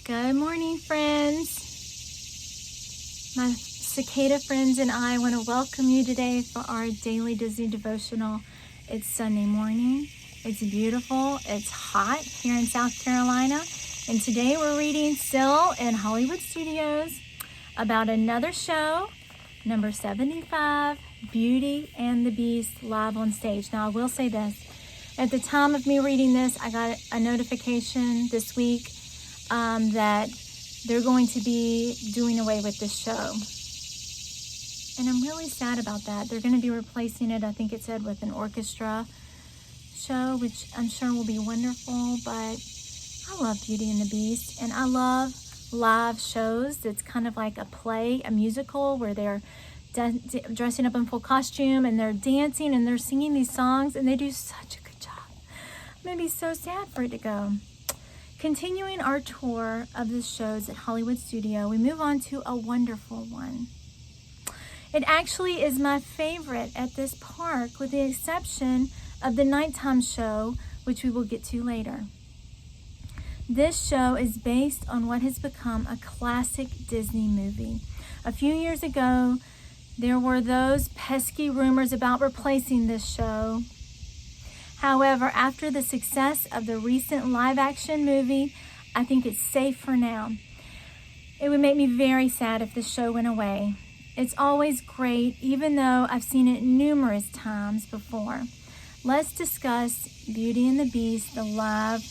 Good morning, friends. My cicada friends and I want to welcome you today for our daily Disney devotional. It's Sunday morning. It's beautiful. It's hot here in South Carolina. And today we're reading still in Hollywood Studios about another show, number 75, Beauty and the Beast, live on stage. Now, I will say this. At the time of me reading this, I got a notification this week that they're going to be doing away with this show. And I'm really sad about that. They're going to be replacing it, I think it said, with an orchestra show, which I'm sure will be wonderful. But I love Beauty and the Beast, and I love live shows that's kind of like a play, a musical, where they're dressing up in full costume and they're dancing and they're singing these songs, and they do such a good job. I'm going to be so sad for it to go. Continuing our tour of the shows at Hollywood Studio, we move on to a wonderful one. It actually is my favorite at this park, with the exception of the nighttime show, which we will get to later. This show is based on what has become a classic Disney movie. A few years ago, there were those pesky rumors about replacing this show. However, after the success of the recent live-action movie, I think it's safe for now. It would make me very sad if the show went away. It's always great, even though I've seen it numerous times before. Let's discuss Beauty and the Beast, the live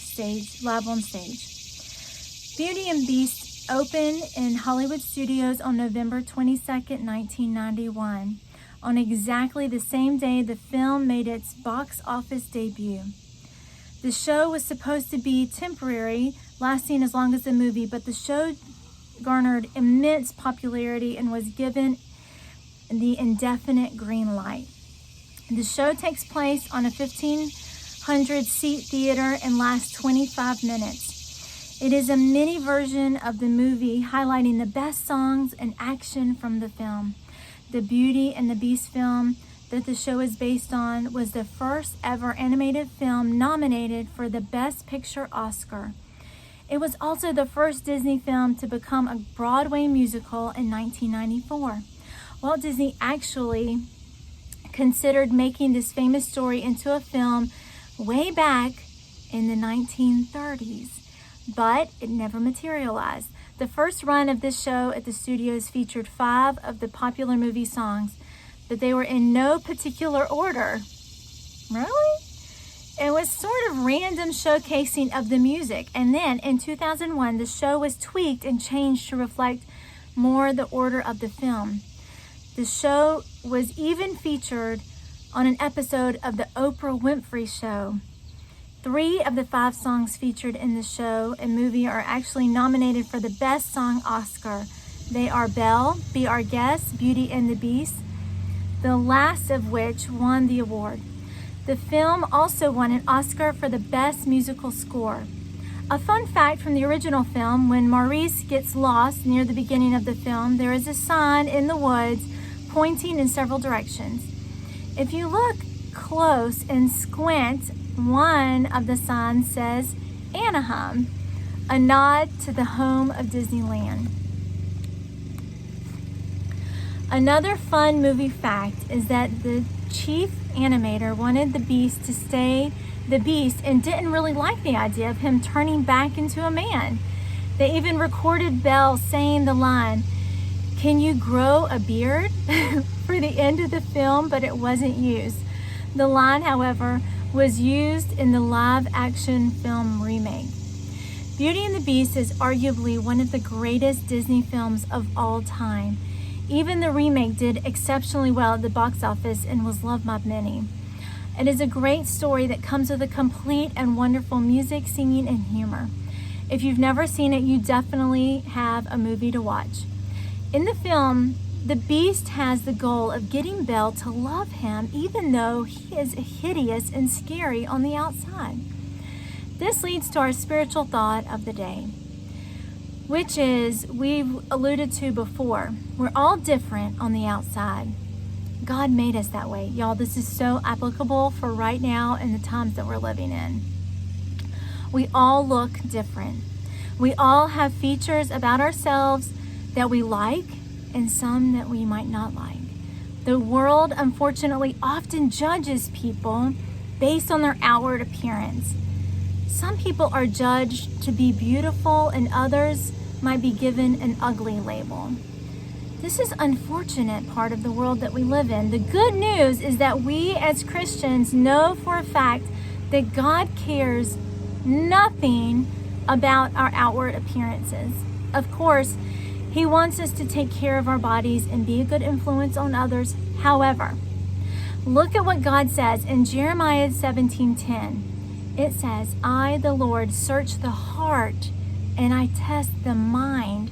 on stage. Beauty and Beast opened in Hollywood Studios on November 22nd, 1991. On exactly the same day the film made its box office debut. The show was supposed to be temporary, lasting as long as the movie, but the show garnered immense popularity and was given the indefinite green light. The show takes place on a 1,500-seat theater and lasts 25 minutes. It is a mini version of the movie, highlighting the best songs and action from the film. The Beauty and the Beast film that the show is based on was the first ever animated film nominated for the Best Picture Oscar. It was also the first Disney film to become a Broadway musical in 1994. Walt Disney actually considered making this famous story into a film way back in the 1930s, but it never materialized. The first run of this show at the studios featured 5 of the popular movie songs, but they were in no particular order. Really? It was sort of random showcasing of the music, and then in 2001, the show was tweaked and changed to reflect more the order of the film. The show was even featured on an episode of the Oprah Winfrey Show. 3 of the 5 songs featured in the show and movie are actually nominated for the Best Song Oscar. They are Belle, Be Our Guest, Beauty and the Beast, the last of which won the award. The film also won an Oscar for the Best Musical Score. A fun fact from the original film: when Maurice gets lost near the beginning of the film, there is a sign in the woods pointing in several directions. If you look close and squint, one of the signs says Anaheim, a nod to the home of Disneyland. Another fun movie fact is that the chief animator wanted the Beast to stay the Beast and didn't really like the idea of him turning back into a man. They even recorded Belle saying the line, "Can you grow a beard?" for the end of the film, but it wasn't used. The line, however, was used in the live-action film remake. Beauty and the Beast is arguably one of the greatest Disney films of all time. Even the remake did exceptionally well at the box office and was loved by many. It is a great story that comes with a complete and wonderful music, singing, and humor. If you've never seen it, you definitely have a movie to watch. In the film, the Beast has the goal of getting Belle to love him, even though he is hideous and scary on the outside. This leads to our spiritual thought of the day, which is, we've alluded to before, we're all different on the outside. God made us that way. Y'all, this is so applicable for right now and the times that we're living in. We all look different. We all have features about ourselves that we like and some that we might not like. The world, unfortunately, often judges people based on their outward appearance. Some people are judged to be beautiful and others might be given an ugly label. This is unfortunate part of the world that we live in. The good news is that we as Christians know for a fact that God cares nothing about our outward appearances. Of course, He wants us to take care of our bodies and be a good influence on others. However, look at what God says in Jeremiah 17:10. It says, I, the Lord, search the heart and I test the mind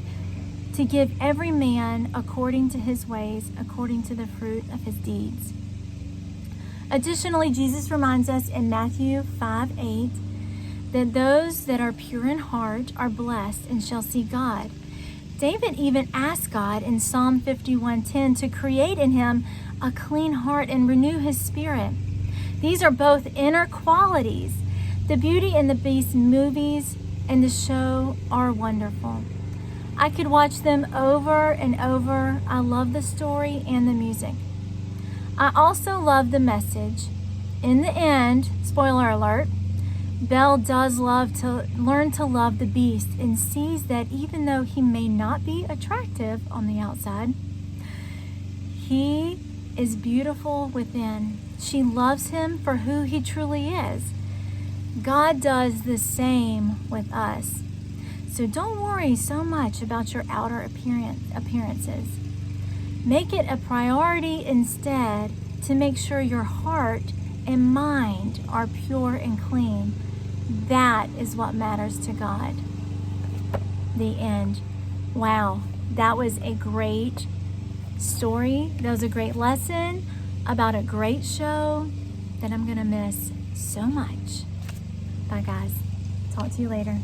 to give every man according to his ways, according to the fruit of his deeds. Additionally, Jesus reminds us in Matthew 5:8 that those that are pure in heart are blessed and shall see God. David even asked God in Psalm 51:10 to create in him a clean heart and renew his spirit. These are both inner qualities. The Beauty and the Beast movies and the show are wonderful. I could watch them over and over. I love the story and the music. I also love the message. In the end, spoiler alert, Belle does learn to love the Beast and sees that even though he may not be attractive on the outside, he is beautiful within. She loves him for who he truly is. God does the same with us. So don't worry so much about your outer appearances. Make it a priority instead to make sure your heart and mind are pure and clean. That is what matters to God. The end. Wow, that was a great story. That was a great lesson about a great show that I'm going to miss so much. Bye, guys. Talk to you later.